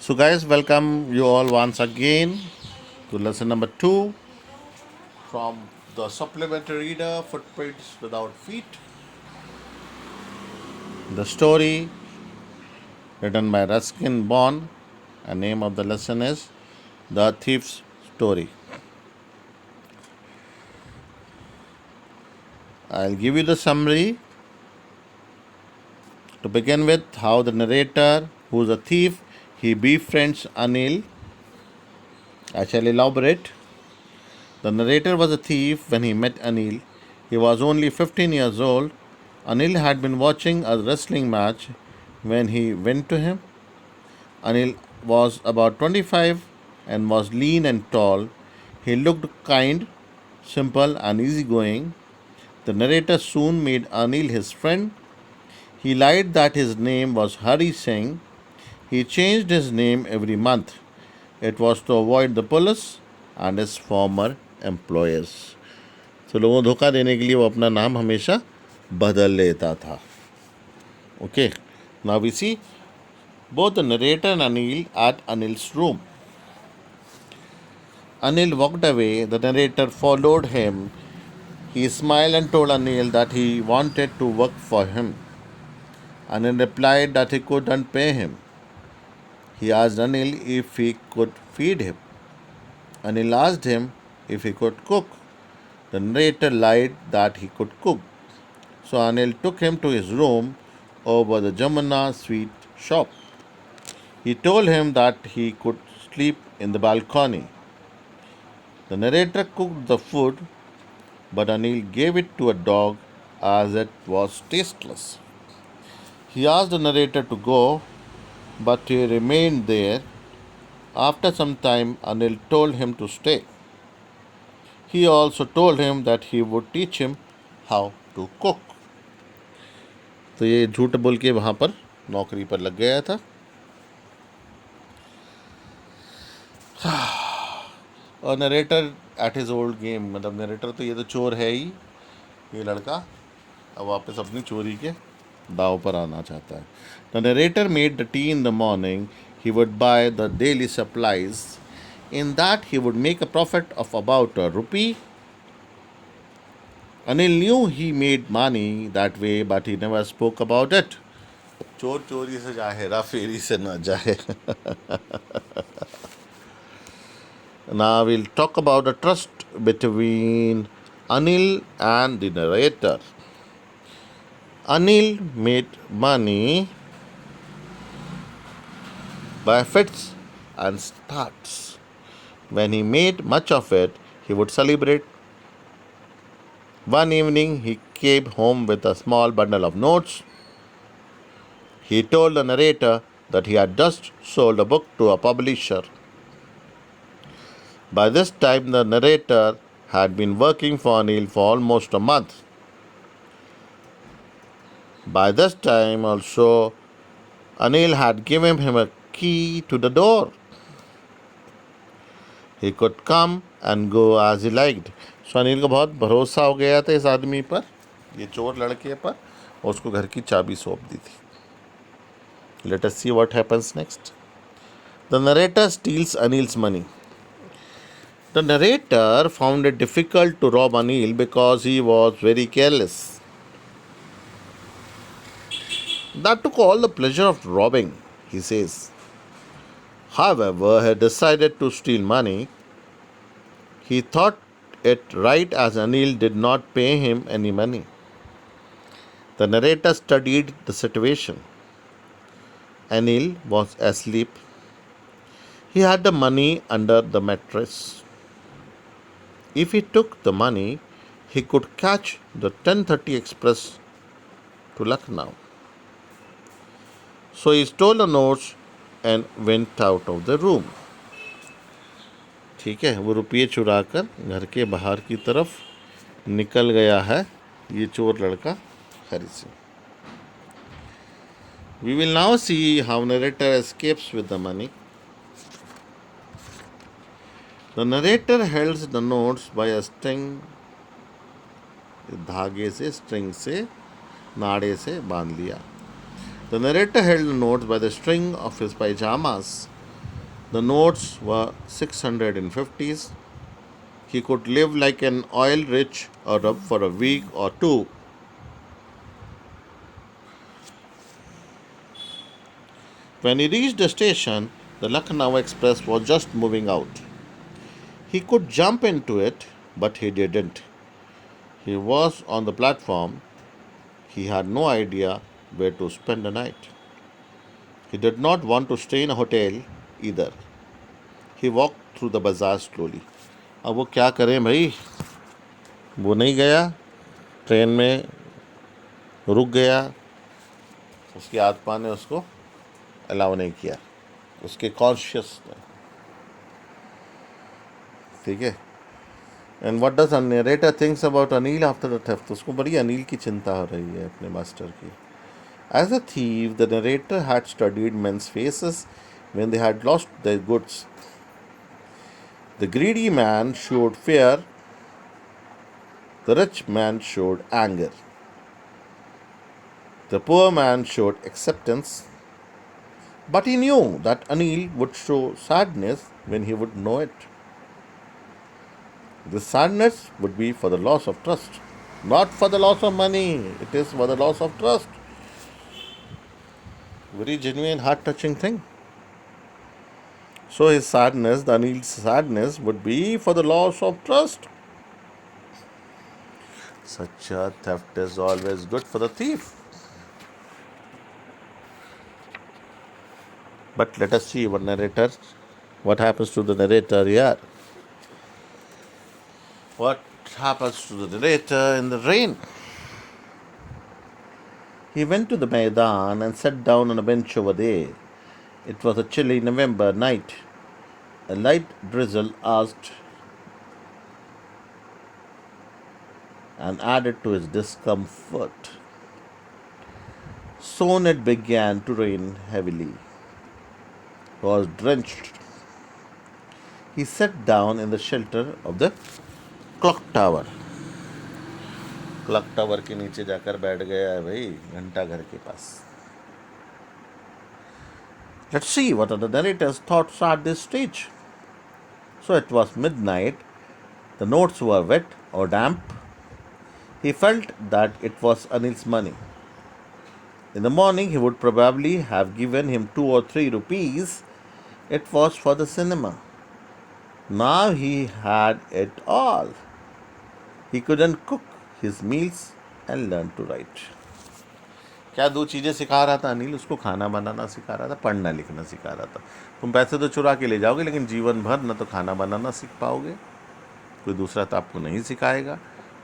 So, guys, welcome you all once again to lesson number 2 from the supplementary reader Footprints Without Feet. The story written by Ruskin Bond. The name of the lesson is The Thief's Story. I'll give you the summary to begin with. How the narrator, who's a thief, he befriends Anil. I shall elaborate. The narrator was a thief when he met Anil. He was only 15 years old. Anil had been watching a wrestling match when he went to him. Anil was about 25 and was lean and tall. He looked kind, simple, and easygoing. The narrator soon made Anil his friend. He lied that his name was Hari Singh. He changed his name every month. It was to avoid the police and his former employers. तो लोगों को धोखा देने के लिए वो अपना नाम हमेशा बदल लेता था. Okay, now we see both the narrator and Anil at Anil's room. Anil walked away. The narrator followed him. He smiled and told Anil that he wanted to work for him. Anil replied that he couldn't pay him. He asked Anil if he could feed him. Anil asked him if he could cook. The narrator lied that he could cook. So Anil took him to his room over the Jamuna sweet shop. He told him that he could sleep in the balcony. The narrator cooked the food, but Anil gave it to a dog as it was tasteless. He asked the narrator to go, but he remained there. After some time, Anil told him to stay. He also told him that he would teach him how to cook. तो ये झूठ बोल के वहाँ पर नौकरी पर लग गया था. और narrator at his old game, मतलब नरेटर तो ये तो चोर है ही, ये लड़का अब वापस अपनी चोरी के दाव पर आना चाहता है. The narrator made the T in the morning. He would by the daily supplies. In that he would make a profit of about ₹1. Anil knew he made money that way, but he never spoke about it. चोर चोरी से जाए, हेरा फेरी से न जाए. Now we'll talk about the trust between Anil and the narrator. Anil made money by fits and starts. When he made much of it, he would celebrate. One evening, he came home with a small bundle of notes. He told the narrator that he had just sold a book to a publisher. By this time, the narrator had been working for Anil for almost a month. By this time, also, Anil had given him a key to the door. He could come and go as he liked. So Anil को बहुत भरोसा हो गया था इस आदमी पर, ये चोर लड़के पर, और उसको घर की चाबी सौंप दी थी. Let us see what happens next. The narrator steals Anil's money. The narrator found it difficult to rob Anil because he was very careless. That took all the pleasure of robbing, he says. However, he decided to steal money. He thought it right as Anil did not pay him any money. The narrator studied the situation. Anil was asleep. He had the money under the mattress. If he took the money, he could catch the 10:30 express to Lucknow. So he stole the notes and went out of the room. ठीक है, वो रुपये चुरा कर घर के बाहर की तरफ निकल गया है ये चोर लड़का Hari Singh. We will now see how narrator escapes with the money. The narrator held the notes by a string. धागे से, स्ट्रिंग से, नाड़े से बांध लिया. The narrator held the notes by the string of his pajamas. The notes were 650s. He could live like an oil-rich Arab for a week or two. When he reached the station, the Lucknow Express was just moving out. He could jump into it, but he didn't. He was on the platform. He had no idea where to spend the night. He did not want to stay in a hotel either. He walked through the bazaar slowly. अब वो क्या करें भाई? वो नहीं गया train में, रुक गया, उसकी आत्मा ने उसको अलाउ नहीं किया, उसके कॉन्शियस ने. ठीक है. And what does narrator thinks about Anil after the theft. उसको बड़ी अनिल की चिंता हो रही है अपने मास्टर की. As a thief, the narrator had studied men's faces when they had lost their goods. The greedy man showed fear, the rich man showed anger. The poor man showed acceptance, but he knew that Anil would show sadness when he would know it. This sadness would be for the loss of trust, not for the loss of money. It is for the loss of trust. Very genuine, heart-touching thing. So his sadness, the Anil's sadness, would be for the loss of trust. Such a theft is always good for the thief. But let us see what happens to the narrator here. What happens to the narrator in the rain? He went to the Maidan and sat down on a bench over there. It was a chilly November night. A light drizzle asked and added to his discomfort. Soon it began to rain heavily. He was drenched. He sat down in the shelter of the clock tower. Clock tower के नीचे जाकर बैठ गया है भाई, घंटा घर के पास. Let's see what are the narrator's thoughts at this stage. So it was midnight. The notes were wet or damp. He felt that it was Anil's money. In the morning, he would probably have given him 2 or 3 rupees. It was for the cinema. Now he had it all. He couldn't cook his meals and learn to write. क्या 2 चीज़ें सिखा रहा था अनिल? उसको खाना बनाना सिखा रहा था, पढ़ना लिखना सिखा रहा था. तुम पैसे तो चुरा के ले जाओगे, लेकिन जीवन भर न तो खाना बनाना सीख पाओगे, कोई दूसरा तो आपको नहीं सिखाएगा,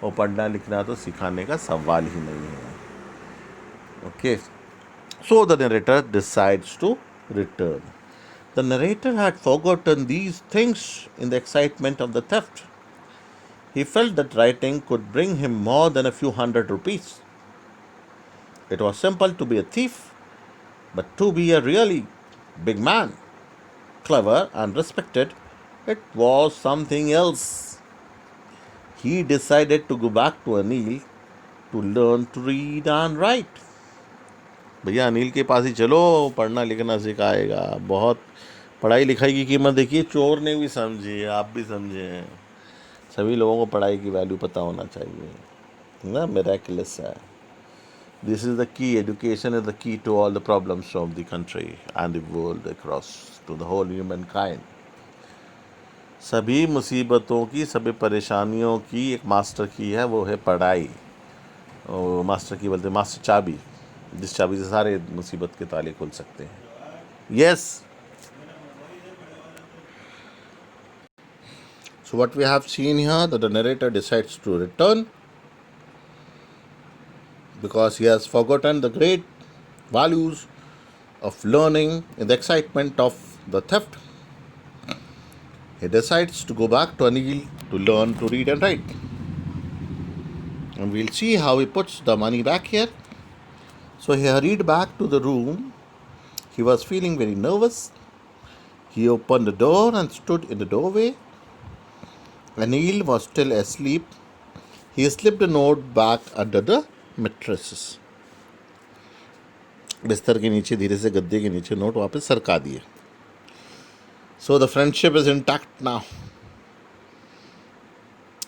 और पढ़ना लिखना तो सिखाने का सवाल ही नहीं है. Okay. So the narrator decides to return. The narrator had forgotten these things in the excitement of the theft. He felt that writing could bring him more than a few hundred rupees. It was simple to be a thief, but to be a really big man, clever and respected, it was something else. He decided to go back to Anil to learn to read and write. भैया अनिल के पास ही चलो, पढ़ना लिखना सिखाएगा. बहुत पढ़ाई लिखाई की कीमत देखिए, चोर ने भी समझी, आप भी समझे. सभी लोगों को पढ़ाई की वैल्यू पता होना चाहिए ना. मिरेकलस है. This is the key. Education is the key to all the problems of the country and the world across to the whole humankind. सभी मुसीबतों की, सभी परेशानियों की एक मास्टर की है, वो है पढ़ाई. और मास्टर की बोलते मास्टर चाबी, जिस चाबी से सारे मुसीबत के ताले खुल सकते हैं. Yes. So what we have seen here, that the narrator decides to return because he has forgotten the great values of learning in the excitement of the theft. He decides to go back to Anil to learn to read and write. And we'll see how he puts the money back here. So he hurried back to the room. He was feeling very nervous. He opened the door and stood in the doorway. Anil was still asleep. He slipped a note back under the mattresses. बिस्तर के नीचे, धीरे से गद्दे के नीचे note वापस सरका दिए. So the friendship is intact now.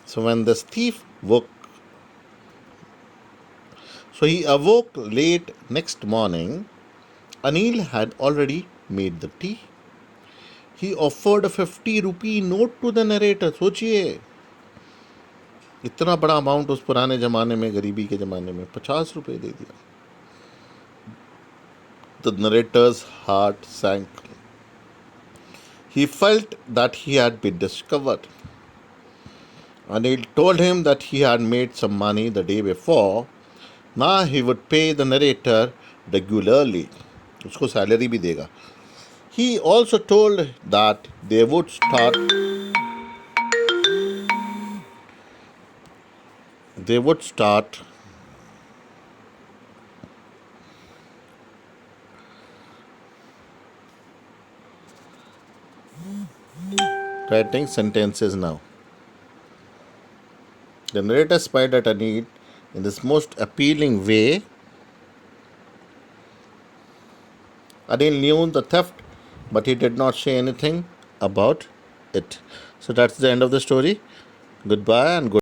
So when this thief woke, so he awoke late next morning. Anil had already made the tea. He offered a 50 rupee note to the narrator. सोचिए इतना बड़ा amount उस पुराने ज़माने में, गरीबी के ज़माने में 50 रुपए दे दिया. The narrator's heart sank. He felt that he had been discovered. Anil told him that he had made some money the day before. Now he would pay the narrator regularly. उसको सैलरी भी देगा. He also told that they would start writing sentences now. The narrator spied at Anil in this most appealing way. Anil knew the theft, but he did not say anything about it. So that's the end of the story. Goodbye and good.